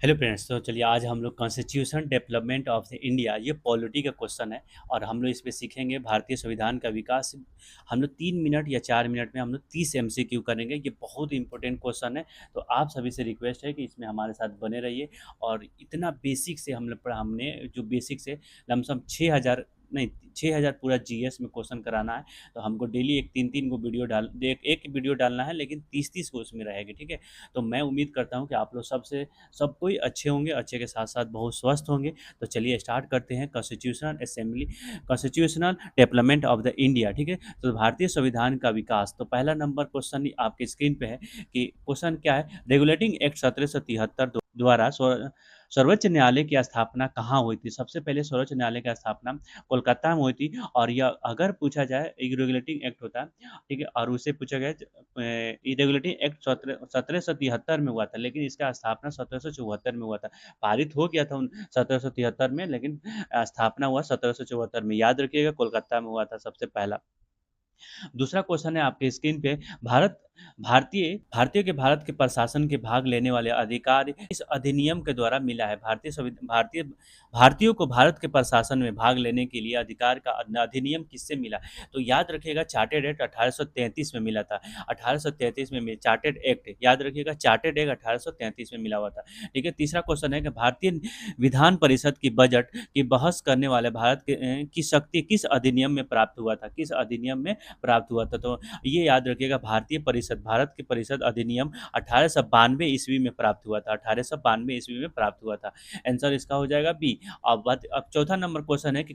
Hello friends. तो चलिए आज हम लोग constitution development of the India, ये पॉलिटी का क्वेश्चन है और हम लोग इस पे सीखेंगे भारतीय संविधान का विकास। हम लोग 3 मिनट या 4 मिनट में हम लोग 30 MCQ करेंगे। ये बहुत इंपॉर्टेंट क्वेश्चन है। तो आप सभी से रिक्वेस्ट है कि इसमें हमारे साथ बने रहिए। और इतना बेसिक से हम लोग हमने जो बेसिक से लमसम 6,000 नहीं 6,000 पूरा जीएस में क्वेश्चन कराना है। तो हमको डेली एक तीन तीन को वीडियो एक वीडियो डालना है, लेकिन 30-30 को उसमें रहेगी। ठीक है। तो मैं उम्मीद करता हूँ कि आप लोग सबसे सब कोई अच्छे होंगे, अच्छे के साथ साथ बहुत स्वस्थ होंगे। तो चलिए स्टार्ट करते हैं। Constitutional development of the India. ठीक है। तो भारतीय संविधान का विकास, तो पहला नंबर क्वेश्चन आपके स्क्रीन पे है कि क्वेश्चन क्या है। रेगुलेटिंग एक्ट 1773 द्वारा सर्वोच्च न्यायालय की स्थापना कहाँ हुई थी। सबसे पहले सर्वोच्च न्यायालय की स्थापना कोलकाता में हुई थी। और यह अगर पूछा जाए, एक रेगुलेटिंग एक्ट होता है, ठीक है, और उसे पूछा गया रेगुलेटिंग एक्ट 1773 में हुआ था, लेकिन इसका स्थापना 1774 में हुआ था। पारित हो गया था 1773 में, लेकिन स्थापना हुआ 1774 में। याद रखिएगा, कोलकाता में हुआ था सबसे पहला। दूसरा क्वेश्चन है आपके स्क्रीन पे। भारत भारतीय भारतीय के भारत के प्रशासन के भाग लेने वाले अधिकार इस अधिनियम के द्वारा मिला है। भारतीयों को भारत के प्रशासन में भाग लेने के लिए अधिकार का अधिनियम किससे मिला। तो याद रखिएगा, चार्टेड एक्ट 1833 में मिला था। 1833 में चार्टेड एक्ट, याद रखिएगा, चार्टेड एक्ट 1833 में मिला हुआ था। ठीक है। तीसरा क्वेश्चन है कि भारतीय विधान परिषद की बजट की बहस करने वाले भारत की शक्ति किस अधिनियम में प्राप्त हुआ था। किस अधिनियम में प्राप्त हुआ था। तो ये याद रखिएगा, भारत की परिषद अधिनियम 1892 ईस्वी में प्राप्त हुआ था। 1892 ईस्वी में प्राप्त हुआ था। आंसर इसका हो जाएगा बी। अब चौथा नंबर क्वेश्चन है कि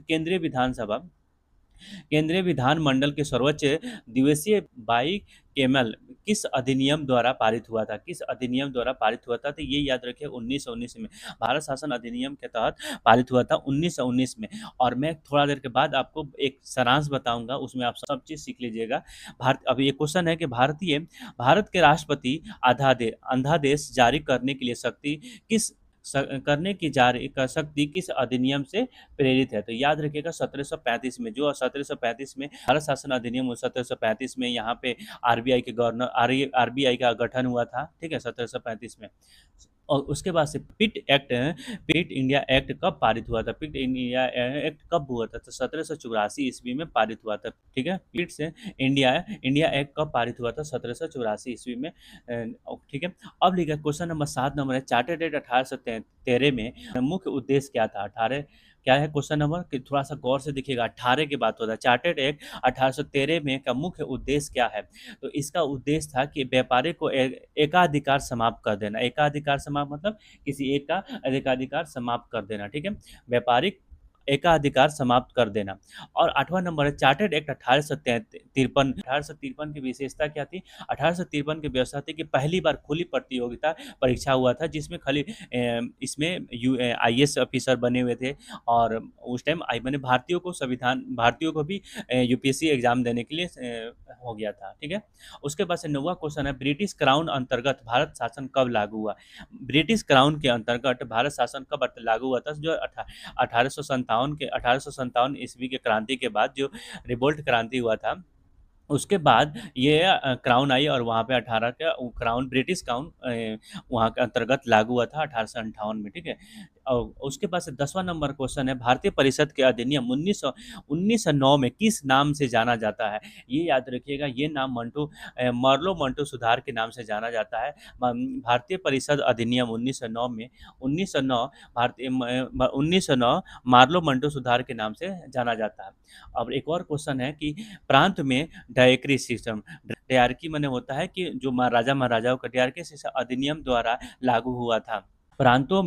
केंद्रीय विधानमंडल के सर्वोच्च दिवसीय बाई केमल किस अधिनियम द्वारा पारित हुआ था। किस अधिनियम द्वारा पारित हुआ था। तो ये याद रखिए 1919 में भारत शासन अधिनियम के तहत पारित हुआ था 1919 में। और मैं थोड़ा देर के बाद आपको एक सारांश बताऊंगा, उसमें आप सब चीज़ सीख लीजिएगा। अब ये क्वेश्चन है कि भारत के राष्ट्रपति अध्यादेश जारी करने के लिए किस करने की जारी का शक्ति किस अधिनियम से प्रेरित है। तो याद रखिएगा 1735 में, जो 1735 में भारत शासन अधिनियम 1735 में यहाँ पे आरबीआई के गवर्नर आरबीआई का गठन हुआ था। ठीक है, 1735 में। और उसके बाद से पिट इंडिया एक्ट कब पारित हुआ था। पिट इंडिया एक्ट कब हुआ था। तो 1784 ईस्वी में पारित हुआ था। ठीक है। पिट से इंडिया इंडिया एक्ट कब पारित हुआ था। 1784 ईस्वी में। ठीक है। अब लिखा क्वेश्चन नंबर 7 है। चार्टेड एक्ट 1813 में मुख्य उद्देश्य क्या था। 18 क्या है क्वेश्चन नंबर, कि थोड़ा सा गौर से देखिएगा। 18 की बात होता है। चार्टेड एक्ट 1813 में का मुख्य उद्देश्य क्या है। तो इसका उद्देश्य था कि व्यापारी को एकाधिकार समाप्त कर देना। एकाधिकार समाप्त मतलब किसी एक का एकाधिकार समाप्त कर देना। ठीक है। व्यापारिक एकाधिकार समाप्त कर देना। और 8वां नंबर है चार्टेड एक्ट 1853 की विशेषता क्या थी। 1853 की व्यवस्था थी कि पहली बार खुली प्रतियोगिता परीक्षा हुआ था, जिसमें खाली इसमें आईएएस ऑफिसर बने हुए थे। और उस टाइम आई मैंने भारतीयों को भी यूपीएससी एग्जाम देने के लिए हो गया था। ठीक है। उसके बाद से 9वां क्वेश्चन है, ब्रिटिश क्राउन अंतर्गत भारत शासन कब लागू हुआ। ब्रिटिश क्राउन के अंतर्गत भारत शासन कब लागू हुआ था। जो 1857 ईस्वी के क्रांति के बाद जो रिवोल्ट क्रांति हुआ था, उसके बाद ये क्राउन आई और वहाँ पे 18 का क्राउन ब्रिटिश क्राउन वहाँ के अंतर्गत लागू हुआ था 1858 में। ठीक है। और उसके बाद से 10वां नंबर क्वेश्चन है, भारतीय परिषद के अधिनियम 1909 में किस नाम से जाना जाता है। ये याद रखिएगा, ये नाम मर्लो मंटो सुधार के नाम से जाना जाता है। भारतीय परिषद अधिनियम 1909 में 1909 1909 मार्लो मंटो सुधार के नाम से जाना जाता है। अब एक और क्वेश्चन है कि प्रांत में डायक्री सिस्टम, डायरकी माने होता है कि जो राजा महाराजाओं का डायरकी सिस्टम अधिनियम द्वारा लागू हुआ था। प्रांतों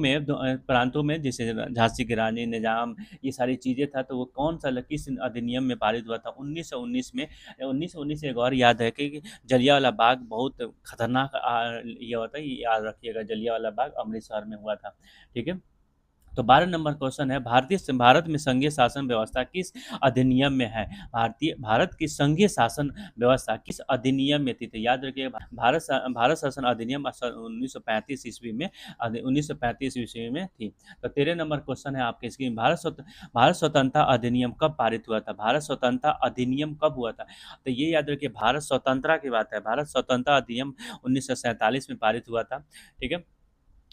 में जैसे झांसी की रानी, निजाम, ये सारी चीज़ें था। तो वो कौन सा किस अधिनियम में पारित हुआ था। 1919 में। 1919 एक और याद है कि जलियांवाला बाग बहुत खतरनाक ये होता है, ये याद रखिएगा, जलियांवाला बाग अमृतसर में हुआ था। ठीक है। तो 12 नंबर क्वेश्चन है, भारत में संघीय शासन व्यवस्था किस अधिनियम में है। भारत की संघीय शासन व्यवस्था किस अधिनियम में थी। तो याद रखिएगा, भारत शासन अधिनियम 1935 ईस्वी में 1935 ईस्वी में थी। तो 13 नंबर क्वेश्चन है आपके स्क्रीन, भारत स्वतंत्रता अधिनियम कब पारित हुआ था। भारत स्वतंत्रता अधिनियम कब हुआ था। तो ये याद रखिए, भारत स्वतंत्रता की बात है। भारत स्वतंत्रता अधिनियम 1947 में पारित हुआ था। ठीक है।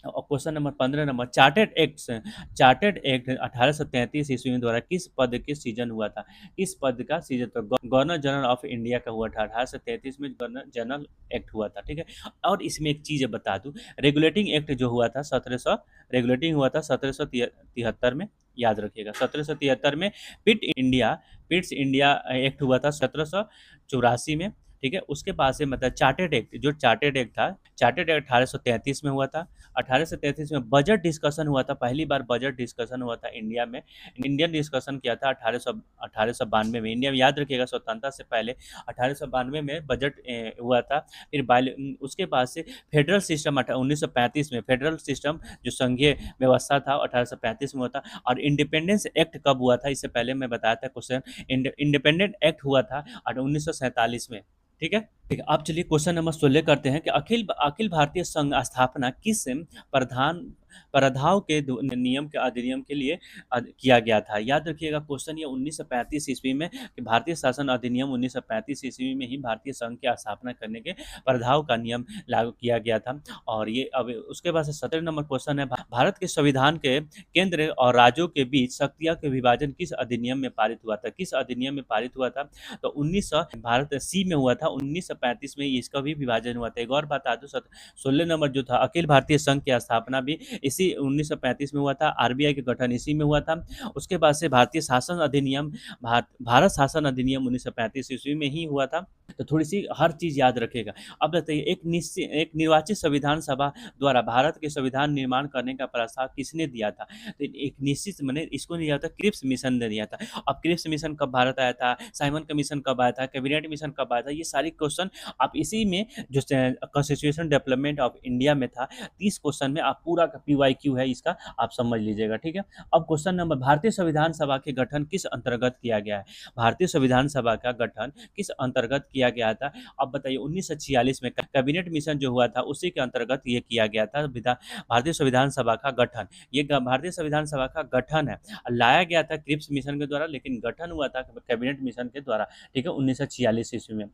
और question number 15 number chartered act 1833 ईस्वी में द्वारा किस पद के सीजन हुआ था? किस पद का सीजन? तो गवर्नर जनरल ऑफ इंडिया का हुआ था 1833 में, गवर्नर जनरल एक्ट हुआ था, ठीक है। और इसमें एक चीज बता दूं, रेगुलेटिंग एक्ट जो हुआ था 1700, रेगुलेटिंग हुआ था 1773 में, याद रखिएगा 1773 में। पिट्स इंडिया एक्ट हुआ था 1784 में, ठीक है। उसके बाद से मतलब चार्टेड एक्ट, जो चार्टेड एक्ट था, चार्टेड एक्ट 1833 में हुआ था। 1833 में बजट डिस्कशन हुआ था, पहली बार बजट डिस्कशन हुआ था इंडिया में। इंडियन डिस्कशन किया था 1892 में, इंडिया में, याद रखिएगा स्वतंत्रता से पहले 1892 में बजट हुआ था। फिर उसके बाद से फेडरल सिस्टम 1935 में, फेडरल सिस्टम जो संघीय व्यवस्था था 1835 में हुआ था। और इंडिपेंडेंस एक्ट कब हुआ था, इससे पहले मैं बताया था क्वेश्चन, इंडिपेंडेंट एक्ट हुआ था 1947 में, ठीक है। ठीक है, अब चलिए क्वेश्चन नंबर 16 करते हैं कि अखिल अखिल भारतीय संघ स्थापना किस प्रधान प्रधाव के नियम के अधिनियम के लिए किया गया था? याद रखिएगा क्वेश्चन ये 1935 ईस्वी में, कि भारतीय शासन अधिनियम 1935 ईस्वी में ही भारतीय संघ की स्थापना करने के प्रधाव का नियम लागू किया गया था। और ये अब उसके बाद से 17 नंबर क्वेश्चन है, भारत के संविधान के केंद्र और राज्यों के बीच शक्तियों के विभाजन किस अधिनियम में पारित हुआ था? किस अधिनियम में पारित हुआ था? तो 1900 भारत सी में हुआ था, 1935 में इसका भी विभाजन हुआ था। एक और बता दूं, 16 नंबर जो था, अखिल भारतीय संघ की स्थापना भी इसी 1935 में हुआ था, आरबीआई का गठन इसी में हुआ था। उसके बाद से भारतीय शासन अधिनियम, भारत शासन अधिनियम 1935 ईस्वी में ही हुआ था। तो थोड़ी सी हर चीज याद रखेगा। अब बताइए, एक निर्वाचित संविधान सभा द्वारा भारत के संविधान निर्माण करने का प्रस्ताव किसने दिया था? तो एक निश्चित मैंने इसको नहीं दिया था, क्रिप्स मिशन ने दिया था। अब क्रिप्स मिशन कब भारत आया था, साइमन कमीशन कब आया था, कैबिनेट मिशन कब आया था, ये सारी क्वेश्चन आप इसी में जो कॉन्स्टिट्यूशन डेवलपमेंट ऑफ इंडिया में था, 30 क्वेश्चन में आप पूरा का पीवाईक्यू है इसका, आप समझ लीजिएगा, ठीक है। अब क्वेश्चन नंबर, भारतीय संविधान सभा के गठन किस अंतर्गत किया गया है? भारतीय संविधान सभा का गठन किस अंतर्गत किया गया था? अब बताइए, 1946 में कैबिनेट मिशन जो हुआ था उसी के अंतर्गत ये किया गया था, भारतीय संविधान सभा का गठन। ये भारतीय संविधान सभा का गठन है, लाया गया था क्रिप्स मिशन के द्वारा, लेकिन गठन हुआ था कैबिनेट मिशन के द्वारा, ठीक है, 1946 ईस्वी में।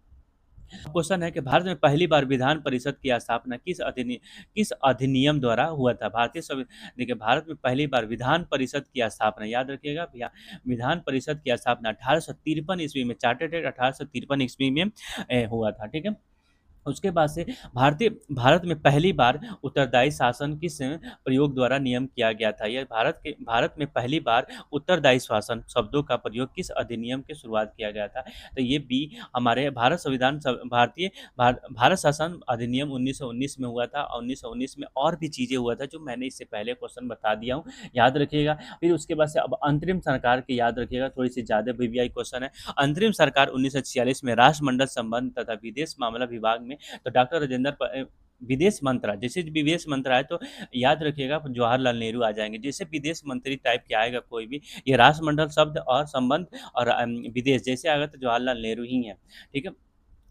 क्वेश्चन है कि भारत में पहली बार विधान परिषद की स्थापना किस अधिनियम द्वारा हुआ था? देखिए, भारत में पहली बार विधान परिषद की स्थापना, याद रखिएगा भैया, विधान परिषद की स्थापना 1853 ईस्वी में, चार्टेड एक्ट 1853 ईस्वी में हुआ था, ठीक है। उसके बाद से भारत में पहली बार उत्तरदायी शासन किस प्रयोग द्वारा नियम किया गया था? यह भारत में पहली बार उत्तरदायी शासन शब्दों का प्रयोग किस अधिनियम के शुरुआत किया गया था? तो ये बी हमारे भारत शासन अधिनियम 1919 में हुआ था। और 1919 में और भी चीज़ें हुआ था जो मैंने इससे पहले क्वेश्चन बता दिया हूँ, याद रखिएगा। फिर उसके बाद से अब अंतरिम सरकार की याद रखिएगा, थोड़ी सी ज़्यादा वीवीआई क्वेश्चन है। अंतरिम सरकार 1946 में राष्ट्रमंडल संबंध तथा विदेश मामला विभाग में, तो डॉक्टर राजेंद्र विदेश मंत्रालय, जैसे विदेश मंत्रालय तो याद रखिएगा जवाहरलाल नेहरू आ जाएंगे। जैसे विदेश मंत्री टाइप के आएगा कोई भी, ये राष्ट्रमंडल शब्द और संबंध और विदेश जैसे आएगा तो जवाहरलाल नेहरू ही है, ठीक है।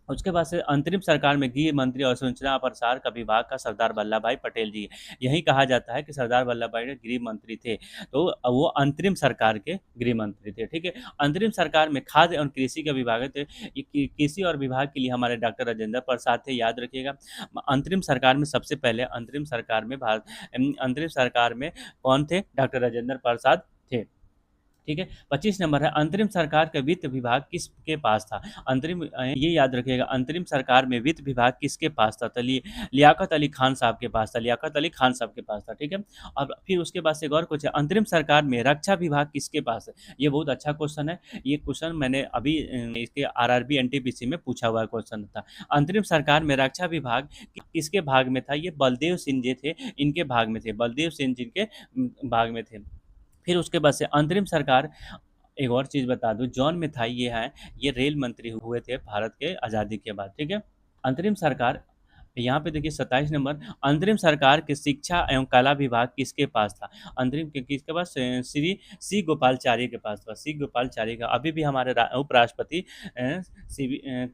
उसके बाद से अंतरिम सरकार में गृह मंत्री और सूचना और प्रसार का विभाग का सरदार वल्लभ भाई पटेल जी, यही कहा जाता है कि सरदार वल्लभ भाई गृह मंत्री थे, तो वो अंतरिम सरकार के गृह मंत्री थे, ठीक है। अंतरिम सरकार में खाद्य एवं कृषि का विभाग थे, कृषि और विभाग के लिए हमारे डॉक्टर राजेंद्र प्रसाद थे, याद रखिएगा। अंतरिम सरकार में सबसे पहले अंतरिम सरकार में कौन थे? डॉक्टर राजेंद्र प्रसाद थे, ठीक है। 25 नंबर है, अंतरिम सरकार का वित्त विभाग किसके पास था? ये याद रखिएगा, अंतरिम सरकार में वित्त विभाग किसके पास था? तो लियाकत अली खान साहब के पास था, लियाकत अली खान साहब के पास था, ठीक है। और फिर उसके बाद से एक और कुछ है, अंतरिम सरकार में रक्षा विभाग किसके पास है? ये बहुत अच्छा क्वेश्चन है, ये क्वेश्चन मैंने अभी इसके आरआरबी एनटीपीसी में पूछा हुआ क्वेश्चन था। अंतरिम सरकार में रक्षा विभाग किसके भाग में था? ये बलदेव सिंह जी थे, इनके भाग में थे, बलदेव सिंह जी के भाग में थे। फिर उसके बाद से अंतरिम सरकार, एक और चीज़ बता दूँ, जॉन मिथाई ये रेल मंत्री हुए थे भारत के आज़ादी के बाद, ठीक है। अंतरिम सरकार, यहाँ पे देखिए 27 नंबर, अंतरिम सरकार के शिक्षा एवं कला विभाग किसके पास था? अंतरिम के किसके पास? श्री सी गोपालचारी के पास था, सी गोपालचारी का, अभी भी हमारे उपराष्ट्रपति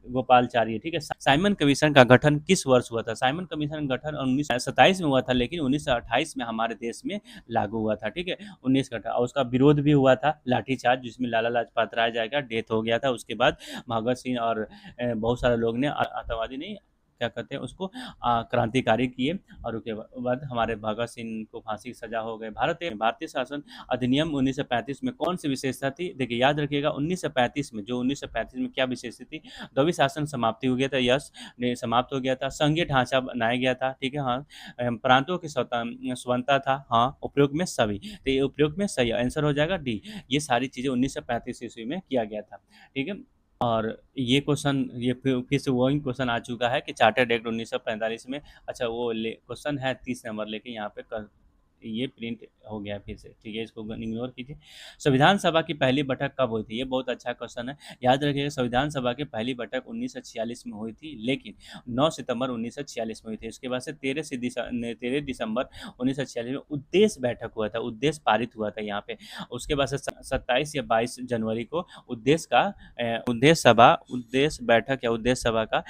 गोपालचारी, ठीक है। साइमन कमीशन का गठन किस वर्ष हुआ था? साइमन कमीशन का गठन 1927 में हुआ था, लेकिन 1928 में हमारे देश में लागू हुआ था, ठीक है। 19 का, और उसका विरोध भी हुआ था, लाठीचार्ज, जिसमें लाला लाजपत राय का डेथ हो गया था। उसके बाद भगत सिंह और बहुत सारे लोग ने, आतंकवादी नहीं, क्या कहते हैं उसको, क्रांतिकारी किए। और उसके बाद हमारे भगत सिंह को फांसी की सजा हो गई। भारतीय शासन अधिनियम 1935 में कौन सी विशेषता थी? देखिए याद रखिएगा 1935 में, जो 1935 में क्या विशेषता थी? द्रविड़ शासन समाप्ति हो गया था, यस, ने समाप्त हो गया था। संघीय ढांचा बनाया गया था, ठीक है, हाँ। प्रांतों की स्वतंत्रता था, हाँ। उपयोग में सभी, तो ये उपयोग में सही आंसर हो जाएगा डी। ये सारी चीज़ें 1935 ईस्वी में किया गया था, ठीक है। और ये क्वेश्चन, ये फिर से वही क्वेश्चन आ चुका है कि चार्टर्ड एक्ट 1945 में, अच्छा वो क्वेश्चन है 30 नंबर लेके यहाँ पे कर, ये प्रिंट हो गया है फिर से, ठीक है, इसको इग्नोर कीजिए। संविधान सभा की पहली बैठक कब हुई थी? ये बहुत अच्छा क्वेश्चन है। याद रखिएगा संविधान सभा की पहली बैठक 1946 में हुई थी, लेकिन 9 सितंबर 1946 में हुई थी। इसके बाद से 13 दिसंबर 1946 में उद्देश्य बैठक हुआ था, उद्देश्य पारित हुआ था यहाँ पे। उसके बाद से 27 या 22 जनवरी को उद्देश्य बैठक या उद्देश्य सभा का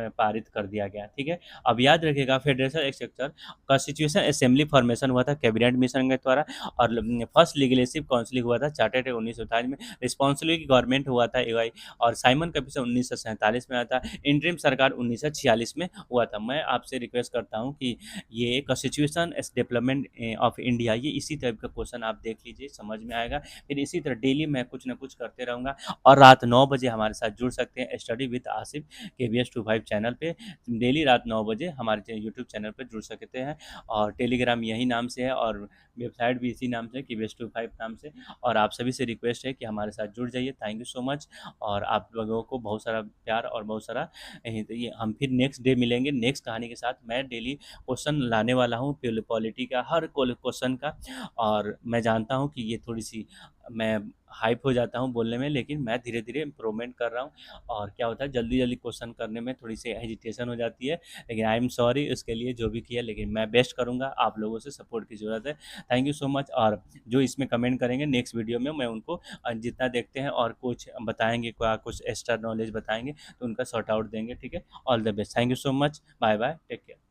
पारित कर दिया गया, ठीक है। अब याद रखिएगा federation exchanger constitution assembly formation हुआ था कैबिनेट मिशन के द्वारा, और फर्स्ट लीजिस्लेटिव काउंसिल हुआ था चार्टर्ड 1927 में। रिस्पॉन्सिबिलिटी गवर्नमेंट हुआ था एआई, और साइमन कमीशन 1947 में आया था। इंटरिम सरकार 1946 में हुआ था। मैं आपसे रिक्वेस्ट करता हूँ कि ये constitution S development of India, ये इसी टाइप का क्वेश्चन आप देख लीजिए, समझ में आएगा। फिर इसी तरह डेली मैं कुछ ना कुछ करते रहूँगा, और रात 9 बजे हमारे साथ जुड़ सकते हैं study with Asif KBS 25 channel पे। डेली रात 9 बजे हमारे यूट्यूब चैनल पर जुड़ सकते हैं, और टेलीग्राम यही नाम से है, और वेबसाइट भी इसी नाम से, KBS 25 नाम से। और आप सभी से रिक्वेस्ट है कि हमारे साथ जुड़ जाइए। थैंक यू सो मच, और आप लोगों को बहुत सारा प्यार और बहुत सारा ये हम फिर नेक्स्ट डे मिलेंगे नेक्स्ट कहानी के साथ। मैं डेली क्वेश्चन लाने वाला हूँ पॉलिटी का, हर क्वेश्चन का। और मैं जानता हूँ कि ये थोड़ी सी मैं हाइप हो जाता हूँ बोलने में, लेकिन मैं धीरे धीरे इम्प्रूवमेंट कर रहा हूँ। और क्या होता है जल्दी जल्दी क्वेश्चन करने में थोड़ी सी हेजिटेशन हो जाती है, लेकिन आई एम सॉरी उसके लिए जो भी किया, लेकिन मैं बेस्ट करूँगा। आप लोगों से सपोर्ट की ज़रूरत है। Thank you so much. और जो इसमें कमेंट करेंगे नेक्स्ट वीडियो में मैं उनको जितना देखते हैं और कुछ बताएंगे, कुछ एक्स्ट्रा नॉलेज बताएंगे, तो उनका सॉर्ट आउट देंगे, ठीक है। All the best, thank you so much, bye bye, take care.